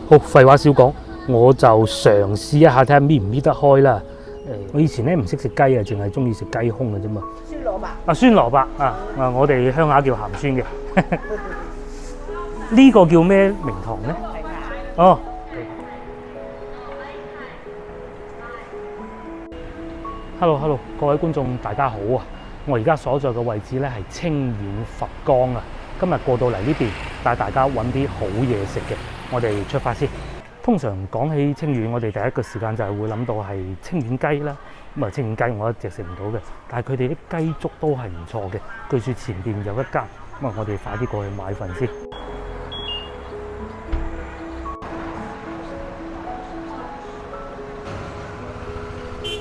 好，廢話少講，我就嘗試一下睇下搣唔搣得開啦。我以前咧唔識食雞啊，淨係中意食雞胸嘅啫嘛。酸蘿蔔啊，酸蘿蔔啊，我哋鄉下叫鹹酸嘅。呢個叫咩名堂咧？哦。Hello， 各位觀眾大家好啊！我而家所在嘅位置咧係清遠佛岡啊。今日過到嚟呢邊，帶大家揾啲好嘢食嘅。我哋出發先。通常講起清遠，我哋第一個時間就係會諗到係清遠雞啦。咁啊，清遠雞我一直食唔到嘅，但係佢哋啲雞粥都係唔錯嘅。據說前邊有一間，咁啊，我哋快啲過去買份先。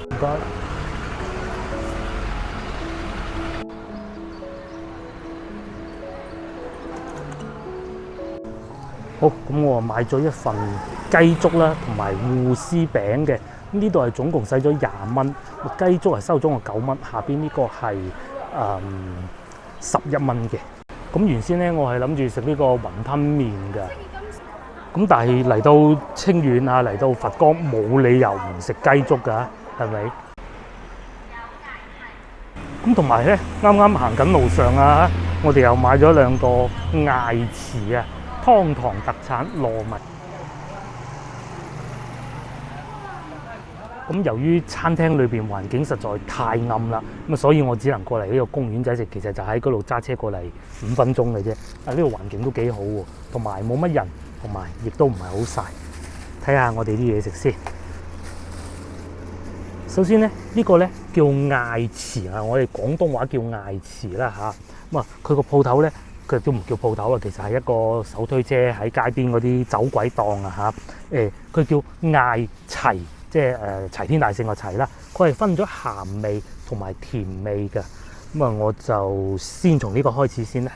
唔該。好，咁我買咗一份雞粥啦，同埋芋絲餅嘅。呢度係總共使咗20蚊，雞粥係收咗我9蚊，下邊呢個係11蚊嘅。咁原先咧，我係諗住食呢個雲吞麵嘅。咁但係嚟到清遠啊，嚟到佛岡，冇理由唔食雞粥㗎，係咪？咁同埋咧，啱啱行緊路上啊，我哋又買咗2個艾糍啊。湯塘特產糯米。咁由於餐廳裏邊環境實在太暗啦，咁所以我只能過嚟呢個公園仔食。其實就喺嗰度揸車過嚟5分鐘嘅啫。啊，呢個環境都幾好喎，同埋冇乜人，同埋亦都唔係好曬。睇下我哋啲嘢食先。首先咧，呢個咧叫艾糍啊，我哋廣東話叫艾糍啦嚇。咁啊，佢個鋪頭咧。佢都唔叫鋪頭啊，其實係一個手推車喺街邊嗰啲走鬼檔啊嚇。佢叫艾齊，即係齊天大聖個齊啦。佢係分咗鹹味同埋甜味嘅。咁啊，我就先從呢個開始先啦。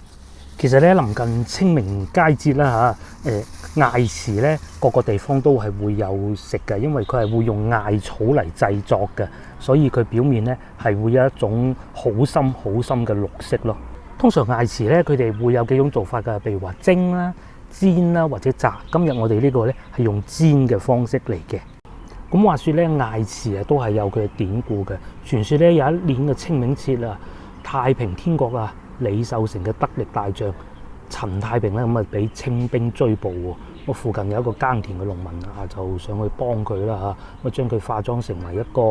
其實咧，臨近清明佳節啦嚇，艾糍咧各個地方都係會有食嘅，因為佢係會用艾草嚟製作嘅，所以佢表面咧係會有一種好深嘅綠色咯。通常艾糍咧，佢哋會有幾種做法㗎，譬如話蒸啦、煎啦或者炸。今日我哋呢個咧係用煎嘅方式嚟嘅。咁話說咧，艾糍啊都係有佢嘅典故嘅。傳說咧有一年嘅清明節啊，太平天國啊，李秀成嘅得力大將陳太平咧咁啊，俾清兵追捕喎。我附近有一個耕田嘅農民啊，就上去幫佢啦嚇，咁將佢化妝成為一個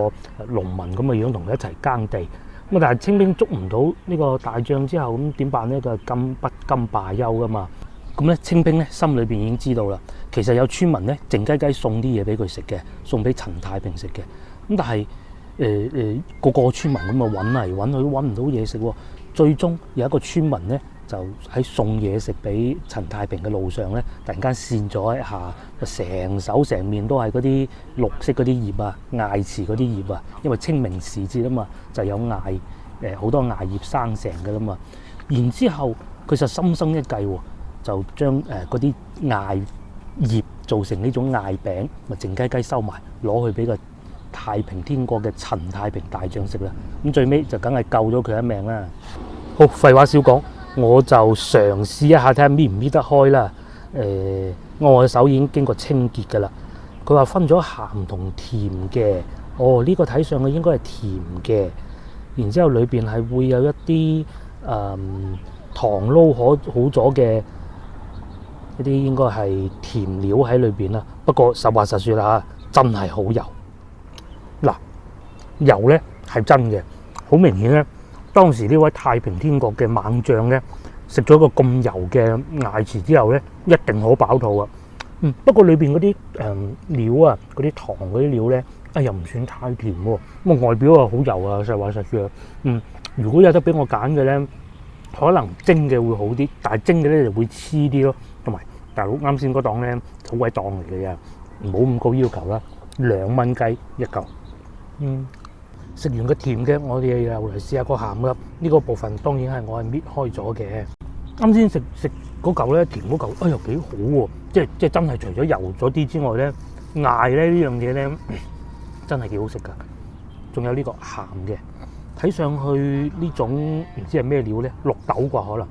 農民咁嘅樣，同佢一齊耕地。咁但係清兵捉唔到呢個大將之後，咁點辦咧？佢係不甘罷休噶嘛。咁咧，清兵咧心裏邊已經知道啦。其實有村民咧靜雞雞送啲嘢俾佢食嘅，送俾陳太平食嘅。咁但係個村民咁啊揾嚟揾去都揾唔到嘢食喎。最終有一個村民咧就喺送嘢食俾陳太平嘅路上咧，突然間跣咗一下，成手成面都係嗰啲綠色嗰啲葉啊，艾糍嗰啲葉啊。因為清明時節啊嘛，就有艾好多艾葉生成嘅啦嘛。然之後佢就心生一計喎，就將嗰啲艾葉做成呢種艾餅，咪靜雞雞收埋，攞去俾個太平天國嘅陳太平大將食啦。咁最尾就梗係救咗佢一命啦。好，廢話少講，我就嘗試一下睇下搣唔搣得開啦。我嘅手已經經過清潔㗎啦。佢話分咗鹹同甜嘅。哦，呢個睇上去應該係甜嘅。然之後裏邊係會有一啲糖撈好咗嘅一啲應該係甜料喺裏邊啦。不過實話實說啦嚇，真係好油。嗱，油咧係真嘅，好明顯咧。當時呢位太平天國嘅猛將咧，食咗個咁油嘅艾糍之後咧，一定好飽肚啊！不過裏邊嗰啲料啊，嗰啲糖嗰啲料咧，又唔算太甜喎。咁啊外表啊好油啊，實話實說。如果有得俾我揀嘅咧，可能蒸嘅會好啲，但係蒸嘅咧就會黐啲咯。同埋大佬啱先嗰檔咧好鬼檔嚟嘅，唔好咁高要求啦，2蚊雞一嚿。食完個甜嘅，我哋又嚟試下個鹹嘅。呢個部分當然係我係搣開咗嘅。啱先食嗰嚿咧，甜嗰嚿，又幾好喎！即係真係除咗油咗啲之外咧，艾咧呢樣嘢咧真係幾好食噶。仲有呢個鹹嘅，睇上去呢種唔知係咩料咧，綠豆啩可能。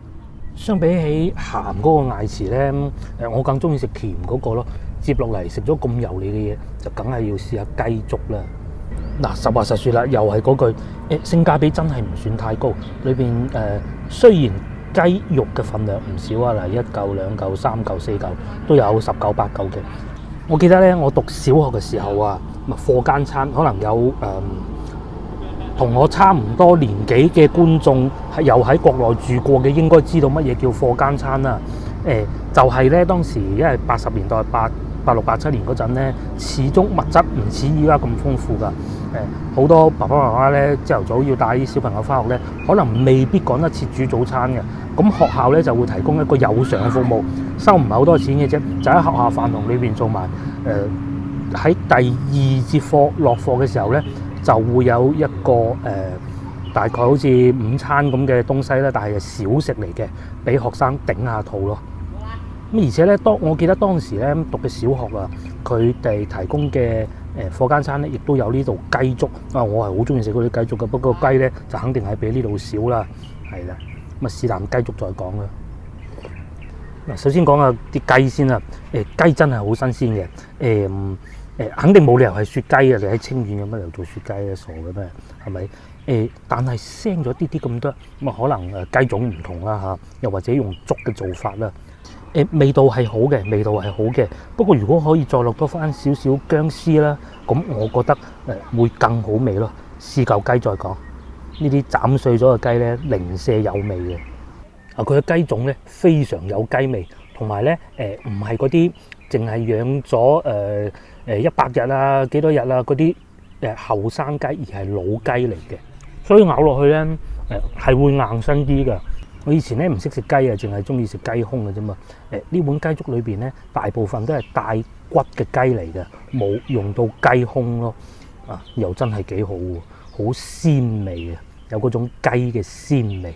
相比起鹹嗰個艾糍咧，我更中意食甜嗰個咯。接落嚟食咗咁油膩嘅嘢，就梗係要試下雞粥啦。嗱，實話實說啦，又係嗰句性價比真係唔算太高。裏邊雖然雞肉嘅份量唔少啊，嗱，1嚿、2嚿、3嚿、4嚿都有10嚿、8嚿嘅。我記得咧，我讀小學嘅時候啊，課間餐可能有同我差唔多年紀嘅觀眾係又喺國內住過嘅，應該知道乜嘢叫課間餐啦。就係咧當時因為80年代86、87年嗰陣咧，始終物質唔似依家咁豐富㗎。好多爸爸媽媽咧朝頭早要帶啲小朋友返學咧，可能未必趕得切煮早餐嘅。咁學校咧就會提供一個有償服務，收唔係好多錢嘅啫，就喺學校飯堂裏邊做埋。喺第2節課落課嘅時候咧，就會有一個大概好似午餐咁嘅東西啦，但係小食嚟嘅，俾學生頂下肚咯。咁而且咧，我記得當時咧讀嘅小學啊，佢哋提供嘅課間餐咧，亦都有呢度雞粥啊！我係好中意食嗰啲雞粥嘅，不過雞咧就肯定係比呢度少啦，係啦。咁啊，是但雞粥再講啦。嗱，首先講下啲雞先啦。雞真係好新鮮嘅。肯定冇理由係雪雞嘅，你喺清遠有乜理由做雪雞啊？傻嘅咩？係咪？但係腥咗啲啲咁多，咁啊可能雞種唔同啦嚇，又或者用粥嘅做法啦。味道係好嘅，味道係好嘅。不過如果可以再落多翻少少薑絲啦，咁我覺得會更好味咯。試嚿雞再講，呢啲斬碎咗嘅雞咧，零舍有味嘅。佢嘅雞種咧非常有雞味，同埋咧唔係嗰啲淨係養咗100日啊幾多日啊嗰啲後生雞，而係老雞嚟嘅，所以咬落去咧係會硬身啲㗎。我以前咧唔識食雞啊，淨係中意食雞胸嘅啫嘛。呢碗雞粥裏邊咧，大部分都係帶骨嘅雞嚟嘅，冇用到雞胸咯。又真係幾好喎，好鮮味啊，有嗰種雞嘅鮮味。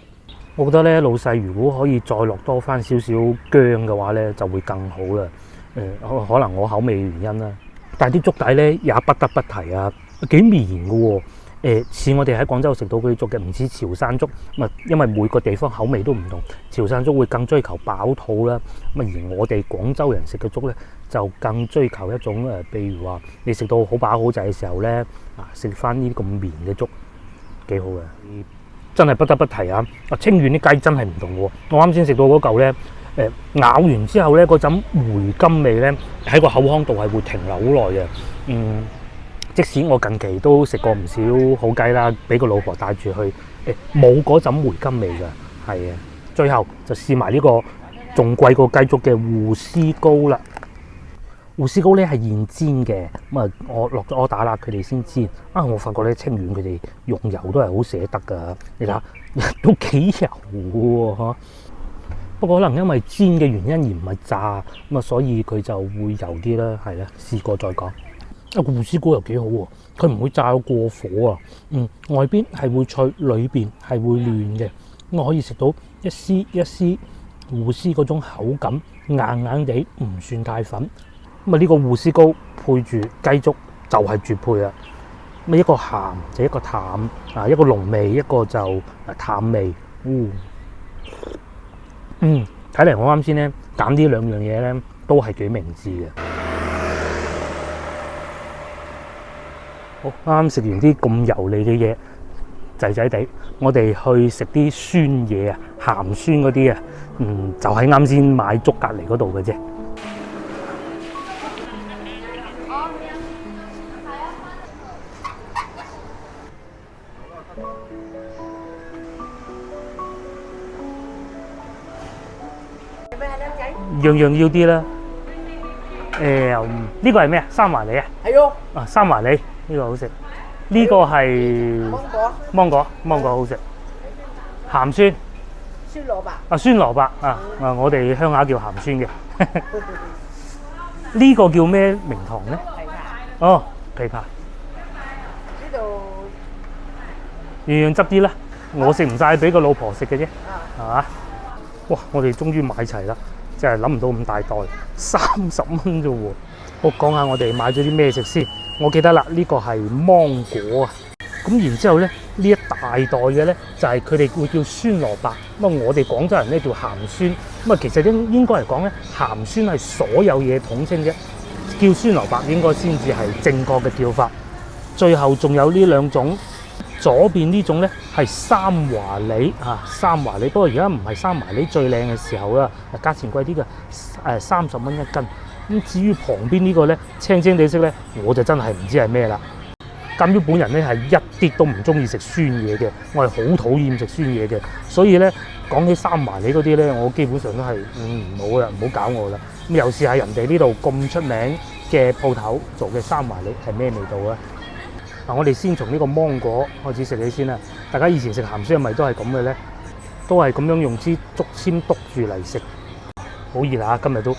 我覺得咧，老細如果可以再落多翻少少薑嘅話咧，就會更好啦。可能我口味原因啦，但係啲粥底咧也不得不提啊，幾綿嘅喎。似我哋喺廣州食到嗰啲粥嘅，唔似潮汕粥。因為每個地方口味都唔同，潮汕粥會更追求飽肚啦。而我哋廣州人食嘅粥咧，就更追求一種譬如話你食到好飽好滯嘅時候咧，食翻呢啲咁綿嘅粥，幾好嘅。真係不得不提啊！清遠啲雞真係唔同喎。我啱先食到嗰嚿咧，咬完之後咧，嗰陣回甘味咧喺個口腔度係會停留好耐嘅。即使我近期都食過唔少好雞啦，俾個老婆帶住去，冇嗰陣回甘味㗎，係啊。最後就試埋呢個仲貴過雞粥嘅芋絲糕啦。芋絲糕咧係現煎嘅，我落咗打啦，佢哋先煎。我發覺咧清遠佢哋用油都係好捨得㗎，你睇下都幾油喎嚇。不過可能因為煎嘅原因而唔係炸，所以佢就會油啲啦，係啦。試過再講。芋絲糕又幾好喎，佢唔會炸到過火啊。外邊係會脆，裏邊係會嫩嘅。我可以食到一絲一絲芋絲嗰種口感，硬硬地，唔算太粉。呢個芋絲糕配住雞粥就係絕配啦。一個鹹就一個淡，一個濃味，一個就淡味。睇嚟我啱先咧揀呢兩樣嘢咧都係幾明智嘅。好，啱食完啲咁油膩嘅嘢，滯滯地，我哋去食啲酸嘢啊，鹹酸嗰啲啊，就喺啱先買粥隔離嗰度嘅啫。樣樣要啲啦。呢個係咩啊？三華梨啊？係喎。三華梨呢個好食。呢個係芒果好食。鹹酸。酸蘿蔔。酸蘿蔔我哋鄉下叫鹹酸嘅。呢個叫咩名堂咧？枇杷。枇杷。呢度樣樣執啲啦。我食唔晒，俾個老婆食嘅啫。係嘛？哇！我哋終於買齊啦。真係諗唔到咁大袋，30蚊啫喎！我講下我哋買咗啲咩食先。我記得啦，呢個係芒果啊。咁然之後咧，呢一大袋嘅咧就係佢哋會叫酸蘿蔔。我哋廣州人咧叫鹹酸。其實應該嚟講咧，鹹酸係所有嘢統稱啫。叫酸蘿蔔應該先至係正確嘅叫法。最後仲有呢兩種，左邊呢種呢係三華梨三華梨，不過而家唔係三華梨最靚嘅時候啦，價錢貴啲嘅，30蚊一斤。咁至於旁邊呢個呢，青青地色呢，我就真係唔知係咩啦。鑑於本人呢係一啲都唔中意食酸嘢嘅，我係好討厭食酸嘢嘅，所以呢講起三華梨嗰啲呢，我基本上都係唔好啦，唔好搞我啦。咁又試下人哋呢度咁出名嘅鋪頭做嘅三華梨係咩味道啊？嗱，我哋先從呢個芒果開始食起先啦。大家以前食鹹酸係咪都係咁嘅呢？都係咁樣用支竹籤篤住嚟食，好熱啊！今日都，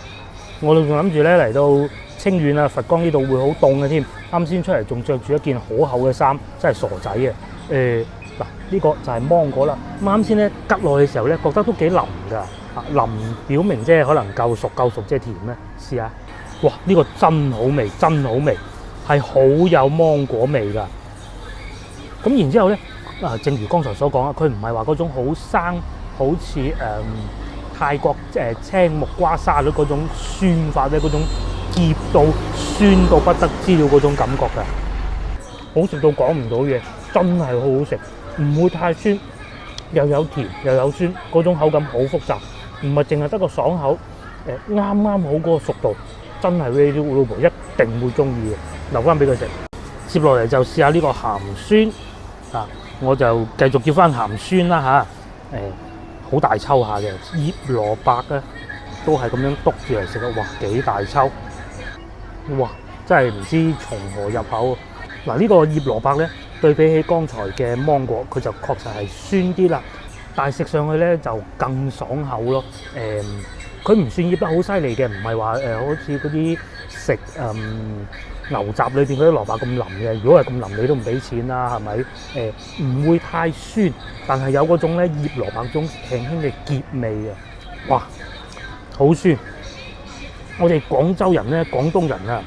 我仲諗住咧嚟到清遠啊、佛岡呢度會好凍嘅添。啱先出嚟仲着住一件好厚嘅衫，真係傻仔嘅。嗱，呢個就係芒果啦。咁啱先咧吉落去嘅時候咧，覺得都幾腍㗎。腍表明即係可能夠熟即係甜咧。試下，哇！呢個真好味，真好味。係好有芒果味㗎，咁然之後咧，正如剛才所講啊，佢唔係話嗰種好生，好似泰國青木瓜沙律嗰種酸法咧，嗰種澀到酸到不得之了嗰種感覺㗎，好食到講唔到嘢，真係好好食，唔會太酸，又有甜又有酸，嗰種口感好複雜，唔係淨係得個爽口，啱啱好嗰個熟度，真係 Ready to Roll 一定會中意嘅。留翻俾佢食。接落嚟就試下呢個鹹酸我就繼續叫翻鹹酸啦嚇。好大抽下嘅葉蘿蔔咧，都係咁樣篤住嚟食啊！哇，幾大抽！哇，真係唔知從何入口。嗱，呢個葉蘿蔔咧，對比起剛才嘅芒果，佢就確實係酸啲啦，但係食上去咧就更爽口咯。佢唔算醃得好犀利嘅，唔係話好似嗰啲食牛雜裏邊嗰啲蘿蔔咁腍嘅。如果係咁腍，你都唔俾錢啦，係咪？唔會太酸，但係有嗰種咧醃蘿蔔種輕輕嘅澀味嘅。哇，好酸！我哋廣州人咧，廣東人啊，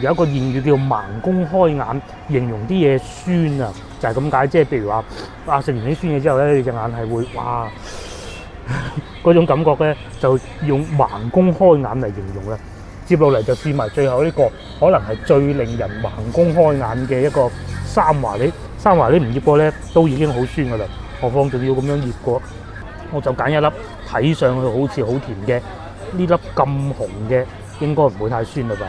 有一個諺語叫盲公開眼，形容啲嘢酸啊，就係咁解。即係譬如話食完啲酸嘢之後咧，你隻眼係會哇嗰種感覺咧，就用盲公開眼嚟形容啦。接落嚟就試埋最後呢個，可能係最令人盲公開眼嘅一個三華梨。三華梨唔醃過咧，都已經好酸噶啦，何況仲要咁樣醃過。我就揀一粒睇上去好似好甜嘅，呢粒咁紅嘅，應該唔會太酸啦吧？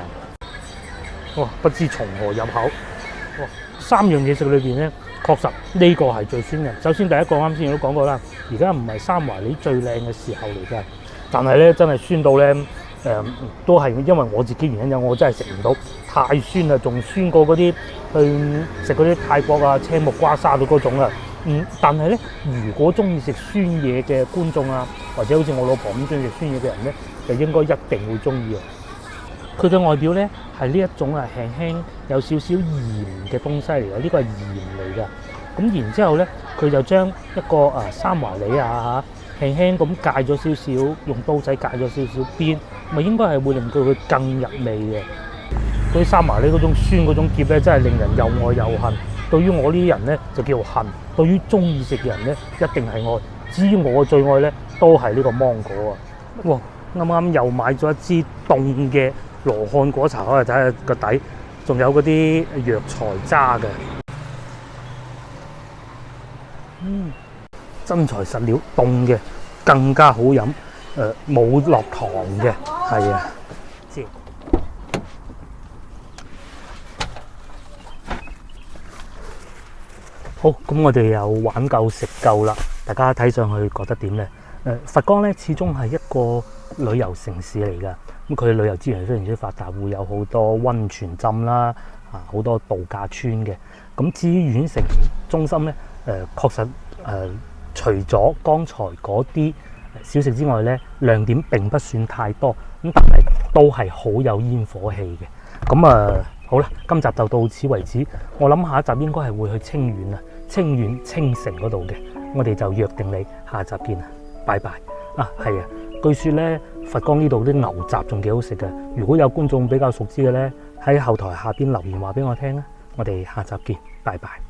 哇！不知從何入口。哇！3樣嘢食裏邊咧，確實呢個係最酸嘅。首先第一個啱先我都講過啦，而家唔係三華梨最靚嘅時候嚟㗎，但係咧真係酸到咧。都係因為我自己原因，我真係食唔到，太酸啦，仲酸過嗰啲去食嗰啲泰國啊青木瓜沙律嗰種啊。但係咧，如果中意食酸嘢嘅觀眾啊，或者好似我老婆咁中意食酸嘢嘅人咧，就應該一定會中意啊。佢嘅外表咧係呢一種輕輕有少少鹽嘅東西嚟嘅，呢個係鹽嚟㗎。咁然之後咧，佢就將一個三華梨輕輕咁界咗少少，用刀仔界咗少少邊，咪應該係會令到佢更入味嘅。嗰啲三華梨嗰種酸嗰種澀咧，真係令人又愛又恨。對於我呢啲人咧就叫恨，對於中意食嘅人咧一定係愛。至於我嘅最愛咧，都係呢個芒果啊！哇，啱啱又買咗一支凍嘅羅漢果茶，可以睇下個底，仲有嗰啲藥材渣嘅。真材實料，凍嘅更加好飲，冇落糖嘅，係啊。好，咁我哋又玩夠食夠啦，大家睇上去覺得點呢？佛岡咧始終係一個旅遊城市嚟㗎，咁佢旅遊資源非常之發達，會有好多溫泉浸啦，好多度假村嘅。咁至於縣城中心咧，確實除咗剛才嗰啲小食之外咧，亮點並不算太多，咁但係都係好有煙火氣嘅。咁好啦，今集就到此為止。我諗下一集應該係會去清遠啊，清遠清城嗰度嘅。我哋就約定你下集見啊，拜拜。係啊，據說咧佛岡呢度啲牛雜仲幾好食嘅。如果有觀眾比較熟知嘅咧，喺後台下邊留言話俾我聽啊。我哋下集見，拜拜。